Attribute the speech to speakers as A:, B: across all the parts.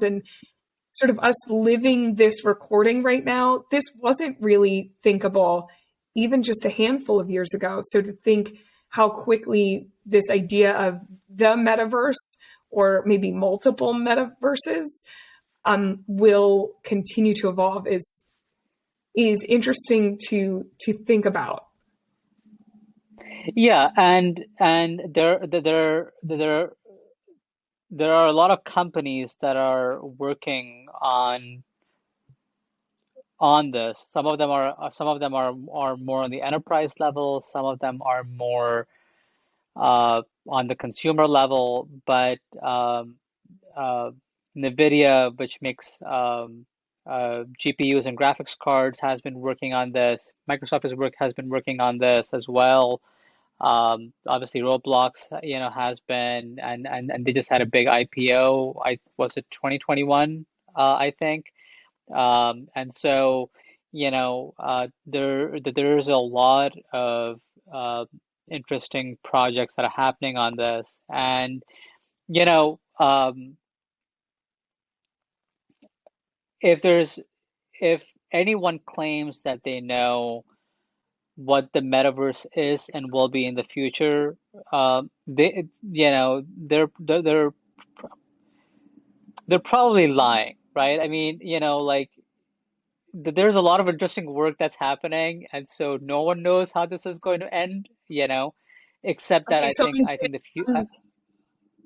A: and sort of us living this recording right now, this wasn't really thinkable even just a handful of years ago. So to think how quickly this idea of the metaverse, or maybe multiple metaverses, will continue to evolve is interesting to think about.
B: Yeah, and there are a lot of companies that are working on this. Some of them are more on the enterprise level. Some of them are more on the consumer level. But uh, NVIDIA, which makes GPUs and graphics cards, has been working on this. Microsoft has been working on this as well. Obviously Roblox, has been, and they just had a big IPO. Was it 2021? I think. And so, there's a lot of interesting projects that are happening on this, and you know, um, if anyone claims that they know what the metaverse is and will be in the future, they, they're probably lying, right? I mean, like there's a lot of interesting work that's happening, and so no one knows how this is going to end, except that
A: Okay, so
B: I think the few,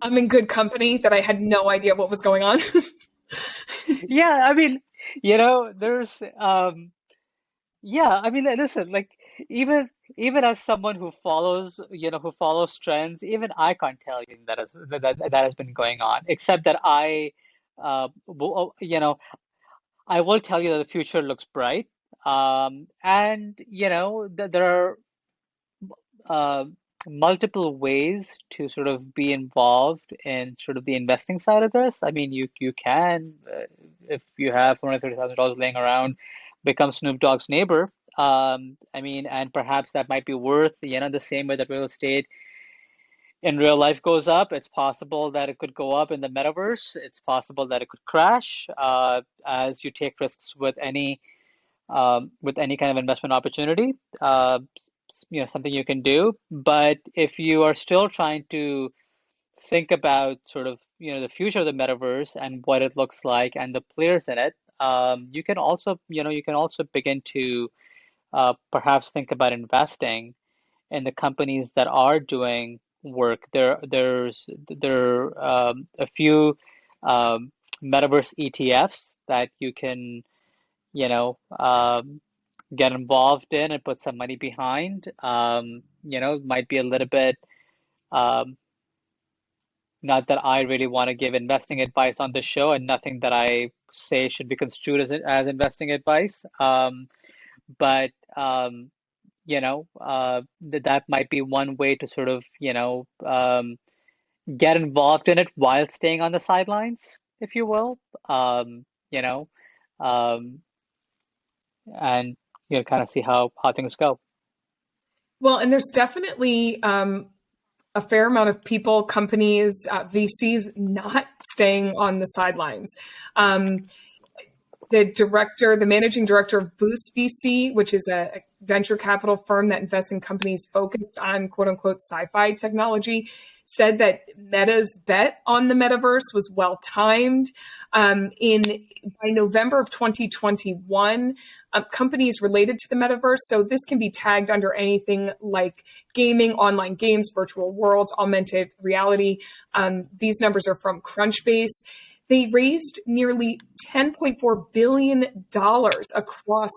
A: I'm in good company that I had no idea what was going on.
B: yeah, I mean, there's yeah, I mean, listen, like even as someone who follows trends, even I can't tell you that has been going on, except that I will tell you that the future looks bright. And there are uh, multiple ways to sort of be involved in sort of the investing side of this. I mean, you can, if you have $430,000 laying around, become Snoop Dogg's neighbor. I mean, and perhaps that might be worth, the same way that real estate in real life goes up. It's possible that it could go up in the metaverse. It's possible that it could crash, as you take risks with any kind of investment opportunity. Something you can do. But if you are still trying to think about sort of, the future of the metaverse and what it looks like and the players in it, you can also begin to perhaps think about investing in the companies that are doing work. There are a few metaverse ETFs that you can, you know, um, get involved in and put some money behind. Might be a little bit, um, not that I really want to give investing advice on the show, and nothing that I say should be construed as investing advice. But that might be one way to sort of, get involved in it while staying on the sidelines, if you will. Um, you know, um, and kind of see how things go.
A: Well, and there's definitely a fair amount of people, companies, VCs not staying on the sidelines. The managing director of Boost VC, which is a venture capital firm that invests in companies focused on quote unquote sci-fi technology, said that Meta's bet on the metaverse was well timed. By November of 2021, companies related to the metaverse, so this can be tagged under anything like gaming, online games, virtual worlds, augmented reality. These numbers are from Crunchbase. They raised nearly $10.4 billion across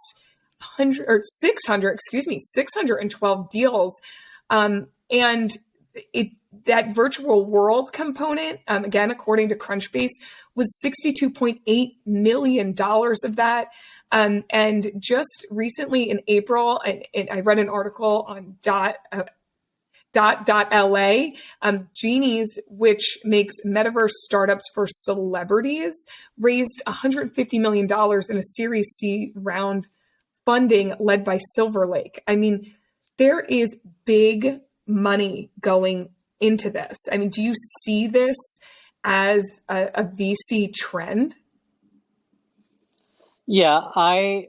A: 612 deals. And that virtual world component, again, according to Crunchbase, was $62.8 million of that. And just recently in April, I read an article on .LA, Genies, which makes metaverse startups for celebrities, raised $150 million in a Series C round funding led by Silver Lake. I mean, there is big money going into this. I mean, do you see this as a VC trend?
B: Yeah, I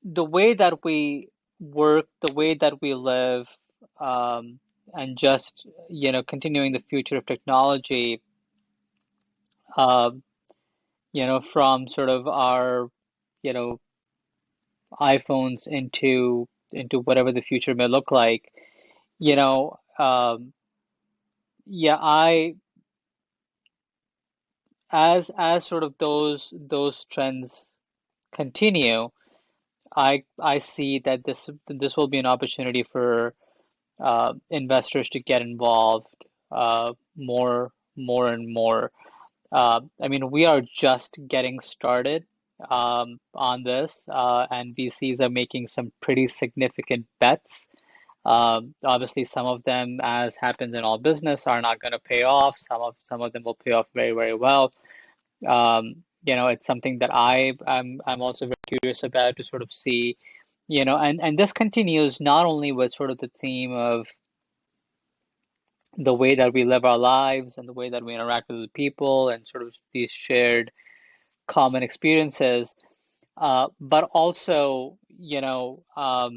B: the way that we work, the way that we live, um, and just, continuing the future of technology, uh, from sort of our, you know, iPhones into whatever the future may look like. You know, yeah, as sort of those trends continue, I see that this will be an opportunity for investors to get involved more and more. I mean, we are just getting started on this, and VCs are making some pretty significant bets. Obviously, some of them, as happens in all business, are not going to pay off. Some of them will pay off very, very well. It's something that I'm also very curious about to sort of see, and this continues not only with sort of the theme of the way that we live our lives and the way that we interact with the people and sort of these shared common experiences, but also, uh,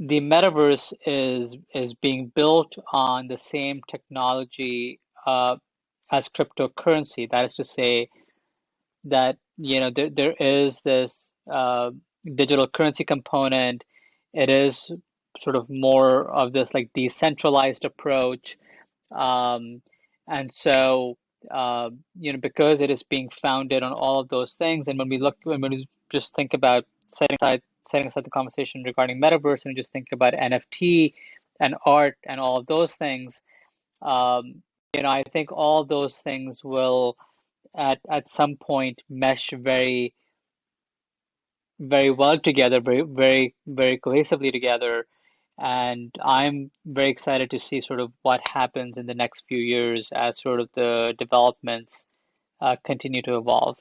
B: the metaverse is being built on the same technology as cryptocurrency. That is to say that, there is this digital currency component. It is sort of more of this like decentralized approach. Um, and so, because it is being founded on all of those things, and when we just think about setting aside the conversation regarding metaverse and just think about NFT and art and all of those things, I think all of those things will at some point mesh very, very well together, very, very, very cohesively together. And I'm very excited to see sort of what happens in the next few years as sort of the developments continue to evolve.